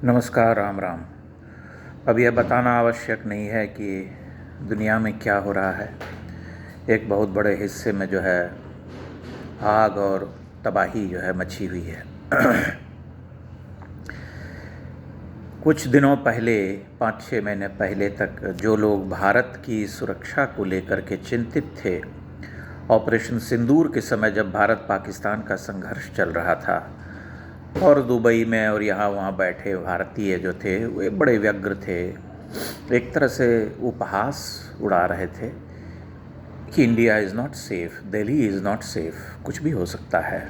नमस्कार, राम राम। अब यह बताना आवश्यक नहीं है कि दुनिया में क्या हो रहा है। एक बहुत बड़े हिस्से में जो है आग और तबाही जो है मची हुई है। कुछ दिनों पहले, 5-6 महीने पहले तक जो लोग भारत की सुरक्षा को लेकर के चिंतित थे, ऑपरेशन सिंदूर के समय जब भारत पाकिस्तान का संघर्ष चल रहा था और दुबई में और यहाँ वहाँ बैठे भारतीय जो थे वे बड़े व्यग्र थे, एक तरह से उपहास उड़ा रहे थे कि India is not safe, Delhi is not safe, कुछ भी हो सकता है।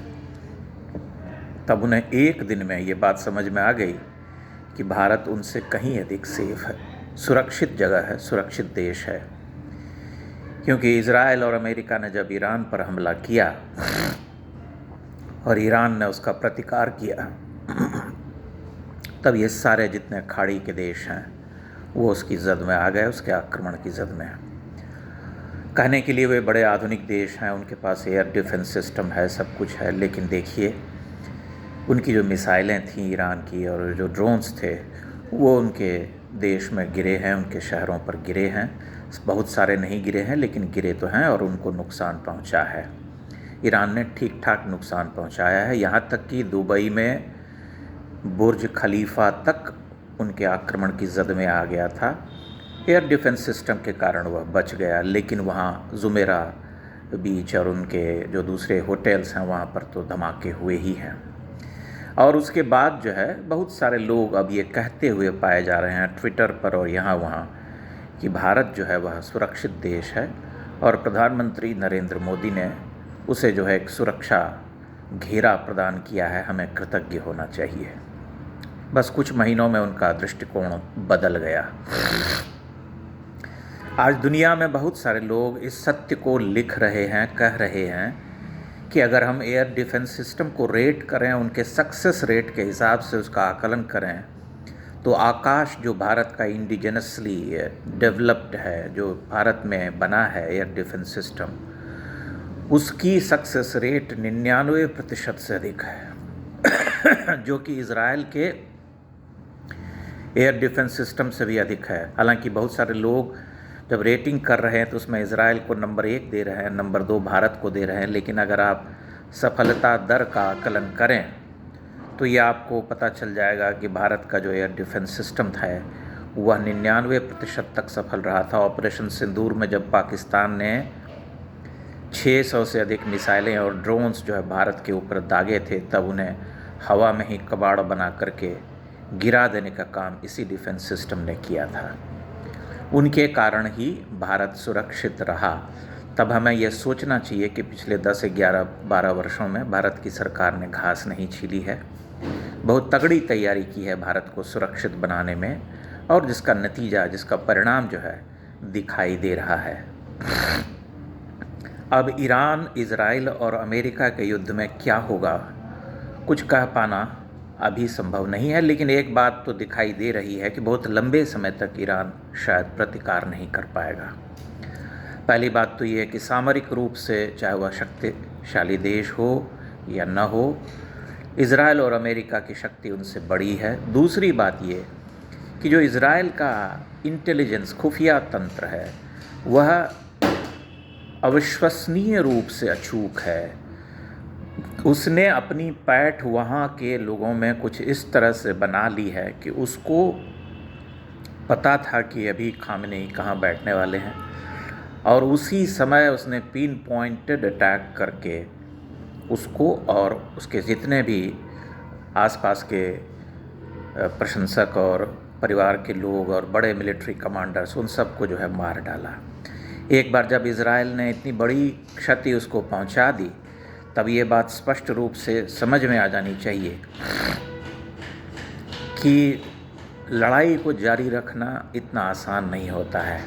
तब उन्हें एक दिन में ये बात समझ में आ गई कि भारत उनसे कहीं अधिक सेफ़ है, सुरक्षित जगह है, सुरक्षित देश है। क्योंकि इज़राइल और अमेरिका ने जब ईरान पर हमला किया और ईरान ने उसका प्रतिकार किया, तब ये सारे जितने खाड़ी के देश हैं वो उसकी जद में आ गए, उसके आक्रमण की जद में। कहने के लिए वे बड़े आधुनिक देश हैं, उनके पास एयर डिफेंस सिस्टम है, सब कुछ है, लेकिन देखिए उनकी जो मिसाइलें थीं ईरान की और जो ड्रोन्स थे वो उनके देश में गिरे हैं, उनके शहरों पर गिरे हैं। बहुत सारे नहीं गिरे हैं लेकिन गिरे तो हैं और उनको नुकसान पहुंचा है। ईरान ने ठीक ठाक नुकसान पहुंचाया है, यहाँ तक कि दुबई में बुर्ज खलीफा तक उनके आक्रमण की जद में आ गया था। एयर डिफेंस सिस्टम के कारण वह बच गया, लेकिन वहाँ जुमेरा बीच और उनके जो दूसरे होटल्स हैं वहाँ पर तो धमाके हुए ही हैं। और उसके बाद जो है बहुत सारे लोग अब ये कहते हुए पाए जा रहे हैं ट्विटर पर और यहाँ वहाँ कि भारत जो है वह सुरक्षित देश है और प्रधानमंत्री नरेंद्र मोदी ने उसे जो है एक सुरक्षा घेरा प्रदान किया है, हमें कृतज्ञ होना चाहिए। बस कुछ महीनों में उनका दृष्टिकोण बदल गया। आज दुनिया में बहुत सारे लोग इस सत्य को लिख रहे हैं, कह रहे हैं कि अगर हम एयर डिफेंस सिस्टम को रेट करें, उनके सक्सेस रेट के हिसाब से उसका आकलन करें, तो आकाश जो भारत का इंडिजिनसली डेवलप्ड है, जो भारत में बना है एयर डिफेंस सिस्टम, उसकी सक्सेस रेट 99% से अधिक है जो कि इज़राइल के एयर डिफेंस सिस्टम से भी अधिक है। हालांकि बहुत सारे लोग जब रेटिंग कर रहे हैं तो उसमें इज़राइल को नंबर 1 दे रहे हैं, नंबर 2 भारत को दे रहे हैं, लेकिन अगर आप सफलता दर का आकलन करें तो ये आपको पता चल जाएगा कि भारत का जो एयर डिफेंस सिस्टम था वह 99% तक सफल रहा था। ऑपरेशन सिंदूर में जब पाकिस्तान ने 600 से अधिक मिसाइलें और ड्रोन्स जो है भारत के ऊपर दागे थे, तब उन्हें हवा में ही कबाड़ बना करके गिरा देने का काम इसी डिफेंस सिस्टम ने किया था। उनके कारण ही भारत सुरक्षित रहा। तब हमें यह सोचना चाहिए कि पिछले 10, 11, 12 वर्षों में भारत की सरकार ने घास नहीं छीली है, बहुत तगड़ी तैयारी की है भारत को सुरक्षित बनाने में, और जिसका नतीजा, जिसका परिणाम जो है दिखाई दे रहा है। अब ईरान, इज़राइल और अमेरिका के युद्ध में क्या होगा कुछ कह पाना अभी संभव नहीं है, लेकिन एक बात तो दिखाई दे रही है कि बहुत लंबे समय तक ईरान शायद प्रतिकार नहीं कर पाएगा। पहली बात तो ये है कि सामरिक रूप से चाहे वह शक्तिशाली देश हो या न हो, इज़राइल और अमेरिका की शक्ति उनसे बड़ी है। दूसरी बात ये कि जो इज़राइल का इंटेलिजेंस, खुफिया तंत्र है, वह अविश्वसनीय रूप से अचूक है। उसने अपनी पैठ वहाँ के लोगों में कुछ इस तरह से बना ली है कि उसको पता था कि अभी खामनेई कहाँ बैठने वाले हैं, और उसी समय उसने पिन पॉइंटेड अटैक करके उसको और उसके जितने भी आसपास के प्रशंसक और परिवार के लोग और बड़े मिलिट्री कमांडर्स, उन सबको जो है मार डाला। एक बार जब इज़राइल ने इतनी बड़ी क्षति उसको पहुंचा दी, तब ये बात स्पष्ट रूप से समझ में आ जानी चाहिए कि लड़ाई को जारी रखना इतना आसान नहीं होता है।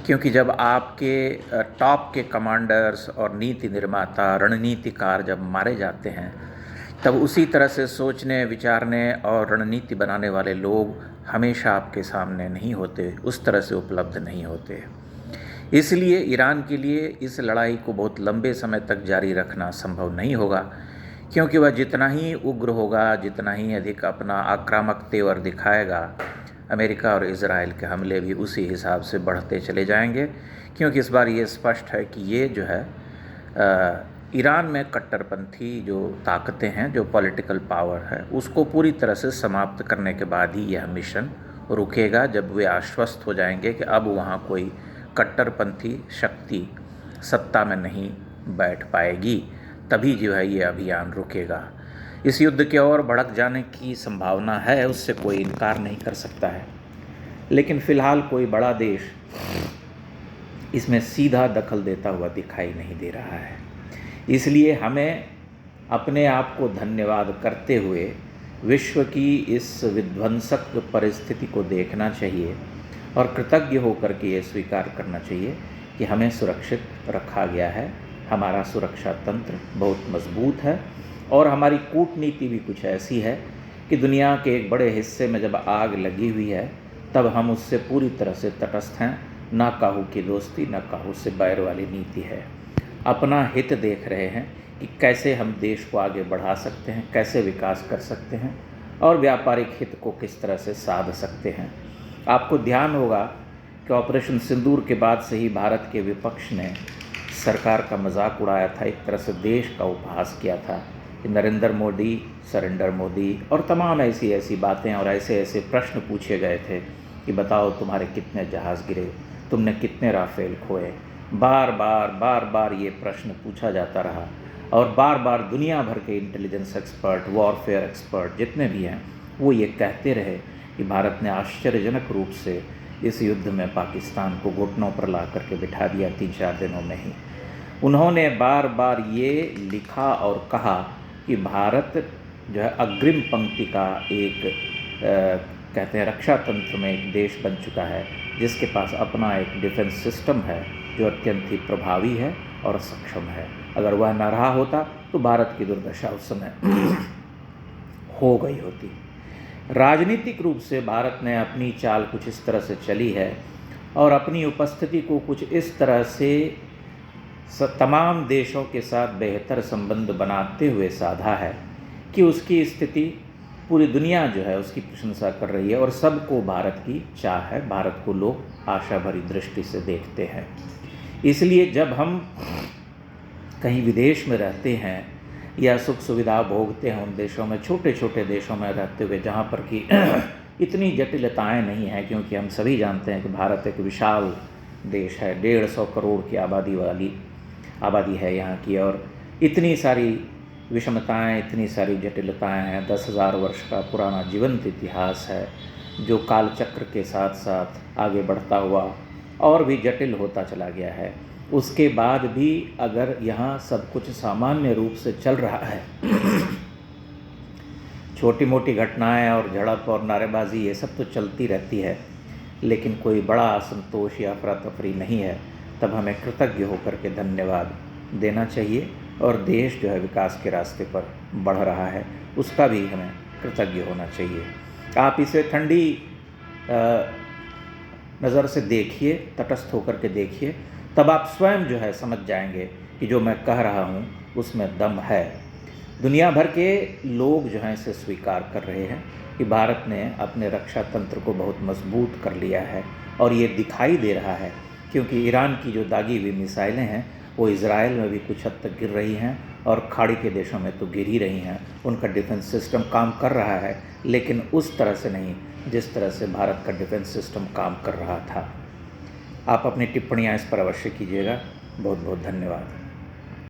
क्योंकि जब आपके टॉप के कमांडर्स और नीति निर्माता, रणनीतिकार जब मारे जाते हैं, तब उसी तरह से सोचने, विचारने और रणनीति बनाने वाले लोग हमेशा आपके सामने नहीं होते, उस तरह से उपलब्ध नहीं होते। इसलिए ईरान के लिए इस लड़ाई को बहुत लंबे समय तक जारी रखना संभव नहीं होगा, क्योंकि वह जितना ही उग्र होगा, जितना ही अधिक अपना आक्रामक तेवर दिखाएगा, अमेरिका और इज़राइल के हमले भी उसी हिसाब से बढ़ते चले जाएंगे। क्योंकि इस बार ये स्पष्ट है कि ये जो है ईरान में कट्टरपंथी जो ताकतें हैं, जो पॉलिटिकल पावर है, उसको पूरी तरह से समाप्त करने के बाद ही यह मिशन रुकेगा, जब वे आश्वस्त हो जाएंगे कि अब वहाँ कोई कट्टरपंथी शक्ति सत्ता में नहीं बैठ पाएगी, तभी जो है ये अभियान रुकेगा। इस युद्ध के और भड़क जाने की संभावना है, उससे कोई इनकार नहीं कर सकता है, लेकिन फ़िलहाल कोई बड़ा देश इसमें सीधा दखल देता हुआ दिखाई नहीं दे रहा है। इसलिए हमें अपने आप को धन्यवाद करते हुए विश्व की इस विध्वंसक परिस्थिति को देखना चाहिए और कृतज्ञ होकर के ये स्वीकार करना चाहिए कि हमें सुरक्षित रखा गया है, हमारा सुरक्षा तंत्र बहुत मजबूत है और हमारी कूटनीति भी कुछ ऐसी है कि दुनिया के एक बड़े हिस्से में जब आग लगी हुई है तब हम उससे पूरी तरह से तटस्थ हैं। ना काहू की दोस्ती, ना काहू से बैर वाली नीति है। अपना हित देख रहे हैं कि कैसे हम देश को आगे बढ़ा सकते हैं, कैसे विकास कर सकते हैं और व्यापारिक हित को किस तरह से साध सकते हैं। आपको ध्यान होगा कि ऑपरेशन सिंदूर के बाद से ही भारत के विपक्ष ने सरकार का मजाक उड़ाया था, एक तरह से देश का उपहास किया था कि नरेंद्र मोदी, सरेंडर मोदी और तमाम ऐसी ऐसी बातें और ऐसे ऐसे प्रश्न पूछे गए थे कि बताओ तुम्हारे कितने जहाज़ गिरे, तुमने कितने राफेल खोए। बार बार ये प्रश्न पूछा जाता रहा और बार बार दुनिया भर के इंटेलिजेंस एक्सपर्ट, वॉरफेयर एक्सपर्ट जितने भी हैं वो ये कहते रहे कि भारत ने आश्चर्यजनक रूप से इस युद्ध में पाकिस्तान को घुटनों पर ला करके बिठा दिया 3-4 दिनों में ही। उन्होंने बार बार ये लिखा और कहा कि भारत जो है अग्रिम पंक्ति का एक कहते हैं रक्षा तंत्र में एक देश बन चुका है, जिसके पास अपना एक डिफेंस सिस्टम है जो अत्यंत ही प्रभावी है और सक्षम है। अगर वह न रहा होता तो भारत की दुर्दशा उस समय हो गई होती। राजनीतिक रूप से भारत ने अपनी चाल कुछ इस तरह से चली है और अपनी उपस्थिति को कुछ इस तरह से तमाम देशों के साथ बेहतर संबंध बनाते हुए साधा है कि उसकी स्थिति पूरी दुनिया जो है उसकी प्रशंसा कर रही है और सबको भारत की चाह है, भारत को लोग आशा भरी दृष्टि से देखते हैं। इसलिए जब हम कहीं विदेश में रहते हैं या सुख सुविधा भोगते हैं उन देशों में, छोटे छोटे देशों में रहते हुए जहाँ पर कि इतनी जटिलताएं नहीं हैं, क्योंकि हम सभी जानते हैं कि भारत एक विशाल देश है, 150 करोड़ की आबादी है यहाँ की, और इतनी सारी विषमताएं, इतनी सारी जटिलताएं हैं। 10,000 वर्ष का पुराना जीवंत इतिहास है जो कालचक्र के साथ साथ आगे बढ़ता हुआ और भी जटिल होता चला गया है। उसके बाद भी अगर यहाँ सब कुछ सामान्य रूप से चल रहा है छोटी मोटी घटनाएं और झड़प और नारेबाजी ये सब तो चलती रहती है, लेकिन कोई बड़ा असंतोष या अफरा तफरी नहीं है, तब हमें कृतज्ञ होकर के धन्यवाद देना चाहिए और देश जो है विकास के रास्ते पर बढ़ रहा है उसका भी हमें कृतज्ञ होना चाहिए। आप इसे ठंडी नज़र से देखिए, तटस्थ होकर के देखिए, तब आप स्वयं जो है समझ जाएंगे कि जो मैं कह रहा हूँ उसमें दम है। दुनिया भर के लोग जो हैं इसे स्वीकार कर रहे हैं कि भारत ने अपने रक्षा तंत्र को बहुत मजबूत कर लिया है और ये दिखाई दे रहा है क्योंकि ईरान की जो दागी हुई मिसाइलें हैं वो इज़राइल में भी कुछ हद तक गिर रही हैं और खाड़ी के देशों में तो गिर ही रही हैं। उनका डिफेंस सिस्टम काम कर रहा है, लेकिन उस तरह से नहीं जिस तरह से भारत का डिफेंस सिस्टम काम कर रहा था। आप अपनी टिप्पणियाँ इस पर अवश्य कीजिएगा। बहुत बहुत धन्यवाद।